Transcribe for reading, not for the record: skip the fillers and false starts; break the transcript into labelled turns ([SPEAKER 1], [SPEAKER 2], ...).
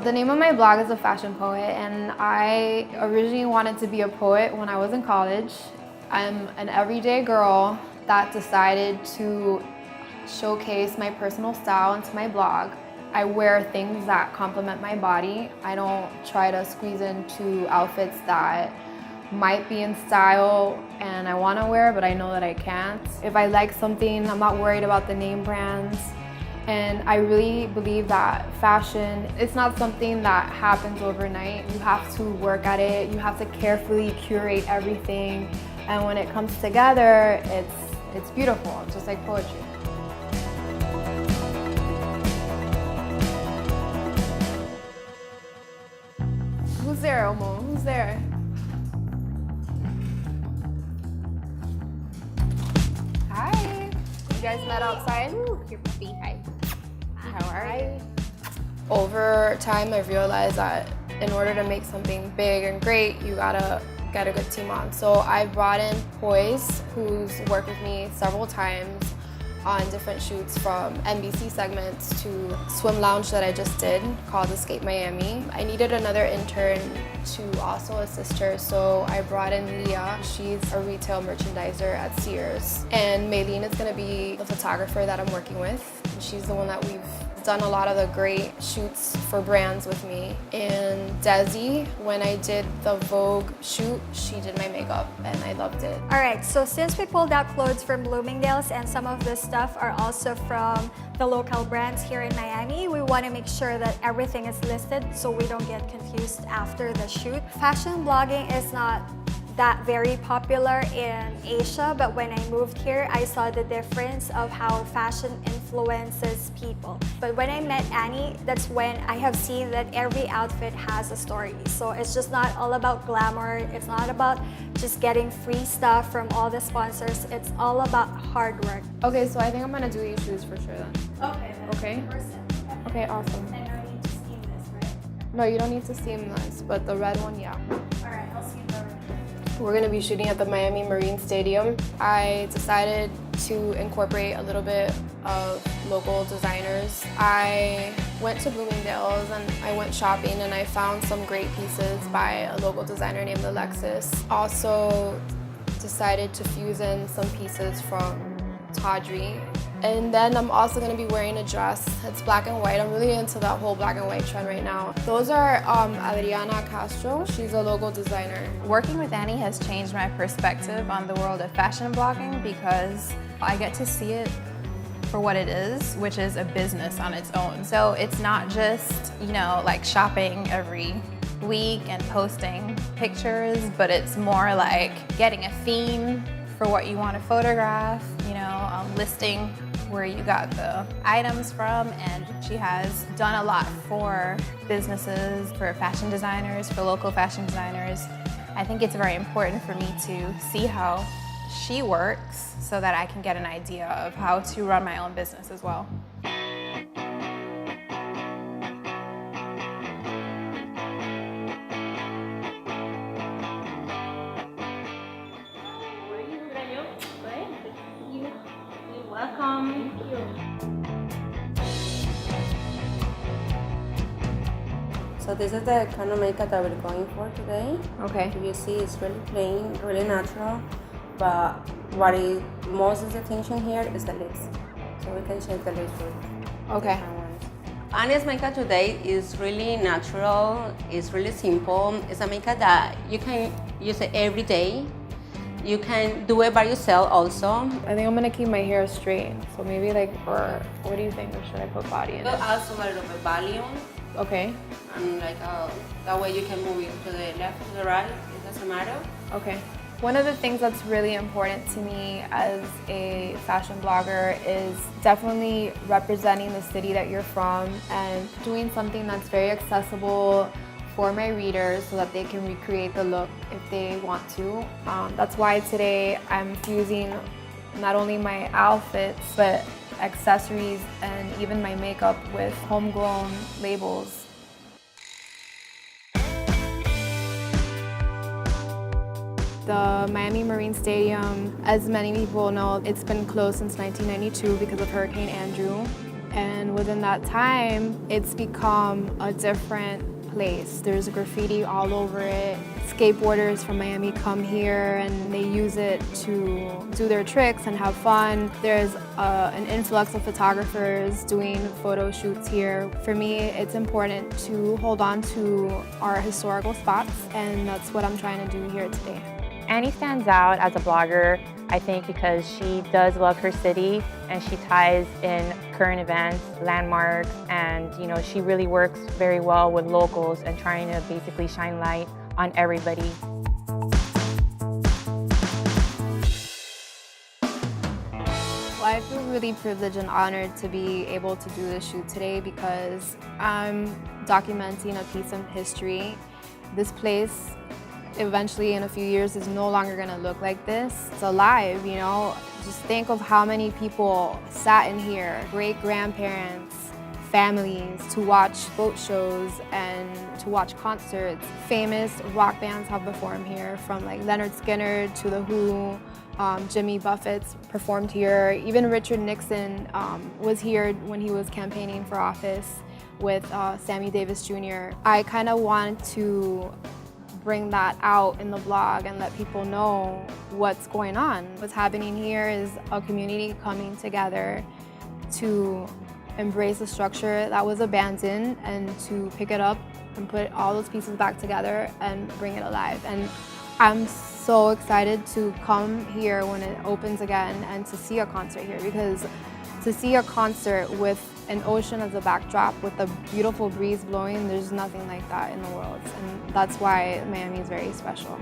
[SPEAKER 1] The name of my blog is The Fashion Poet, and I originally wanted to be a poet when I was in college. I'm an everyday girl that decided to showcase my personal style into my blog. I wear things that complement my body. I don't try to squeeze into outfits that might be in style and I want to wear, but I know that I can't. If I like something, I'm not worried about the name brands. And I really believe that fashion, it's not something that happens overnight. You have to work at it. You have to carefully curate everything. And when it comes together, it's beautiful, just like poetry. Who's there, Omo? Who's there? Hi. You guys met outside?
[SPEAKER 2] Your puppy, hi.
[SPEAKER 1] How are you? Over time, I realized that in order to make something big and great, you gotta get a good team on. So I brought in Poise, who's worked with me several times on different shoots, from NBC segments to swim lounge that I just did called Escape Miami. I needed another intern to also assist her, so I brought in Leah. She's a retail merchandiser at Sears. And Maylene is gonna be the photographer that I'm working with. She's the one that we've done a lot of the great shoots for brands with me. And Desi, when I did the Vogue shoot, she did my makeup and I loved it.
[SPEAKER 2] All right, so since we pulled out clothes from Bloomingdale's and some of this stuff are also from the local brands here in Miami, we want to make sure that everything is listed so we don't get confused after the shoot. Fashion blogging is not that very popular in Asia, but when I moved here, I saw the difference of how fashion influences people. But when I met Annie, that's when I have seen that every outfit has a story. So it's just not all about glamour. It's not about just getting free stuff from all the sponsors. It's all about hard work.
[SPEAKER 1] Okay, so I think I'm gonna do these shoes for sure then.
[SPEAKER 2] Okay.
[SPEAKER 1] Okay? Okay, awesome.
[SPEAKER 2] And I need to steam this, right?
[SPEAKER 1] No, you don't need to steam this, but the red one, yeah.
[SPEAKER 2] All right, I'll steam the red.
[SPEAKER 1] We're gonna be shooting at the Miami Marine Stadium. I decided to incorporate a little bit of local designers. I went to Bloomingdale's and I went shopping and I found some great pieces by a local designer named Alexis. Also decided to fuse in some pieces from Tawdry. And then I'm also gonna be wearing a dress. It's black and white. I'm really into that whole black and white trend right now. Those are Adriana Castro. She's a logo designer.
[SPEAKER 3] Working with Annie has changed my perspective on the world of fashion blogging because I get to see it for what it is, which is a business on its own. So it's not just, like shopping every week and posting pictures, but it's more like getting a theme for what you want to photograph, listing where you got the items from, and she has done a lot for businesses, for fashion designers, for local fashion designers. I think it's very important for me to see how she works so that I can get an idea of how to run my own business as well.
[SPEAKER 4] Welcome. Thank you. So this is the kind of makeup that we're going for today.
[SPEAKER 1] Okay.
[SPEAKER 4] You see, it's really plain, really natural, but what is most of the attention here is the lips. So we can check the lips with
[SPEAKER 1] Okay.
[SPEAKER 4] different ones. Annie's makeup today is really natural. It's really simple. It's a makeup that you can use it every day. You can do it by yourself also.
[SPEAKER 1] I think I'm gonna keep my hair straight. So maybe or what do you think? Or should I put body in
[SPEAKER 4] We'll
[SPEAKER 1] it?
[SPEAKER 4] add some a little bit volume,
[SPEAKER 1] Okay.
[SPEAKER 4] and that way you can move it to the left or the right. It doesn't matter.
[SPEAKER 1] Okay. One of the things that's really important to me as a fashion blogger is definitely representing the city that you're from and doing something that's very accessible for my readers so that they can recreate the look if they want to. That's why today I'm fusing not only my outfits, but accessories and even my makeup with homegrown labels. The Miami Marine Stadium, as many people know, it's been closed since 1992 because of Hurricane Andrew. And And within that time, it's become a different place. There's graffiti all over it. Skateboarders from Miami come here and they use it to do their tricks and have fun. There's an influx of photographers doing photo shoots here. For me, it's important to hold on to our historical spots, and that's what I'm trying to do here today.
[SPEAKER 5] Annie stands out as a blogger, I think, because she does love her city and she ties in current events, landmarks, and she really works very well with locals and trying to basically shine light on everybody.
[SPEAKER 1] Well, I feel really privileged and honored to be able to do this shoot today because I'm documenting a piece of history. This place, eventually in a few years, is no longer gonna look like this. It's alive, Just think of how many people sat in here, great-grandparents, families, to watch boat shows and to watch concerts. Famous rock bands have performed here, from like Leonard Skinner to The Who. Jimmy Buffett's performed here. Even Richard Nixon was here when he was campaigning for office with Sammy Davis Jr. I kind of want to bring that out in the blog and let people know what's going on. What's happening here is a community coming together to embrace a structure that was abandoned and to pick it up and put all those pieces back together and bring it alive. And I'm so excited to come here when it opens again and to see a concert here, because to see a concert with an ocean as a backdrop with a beautiful breeze blowing, there's nothing like that in the world. And that's why Miami is very special.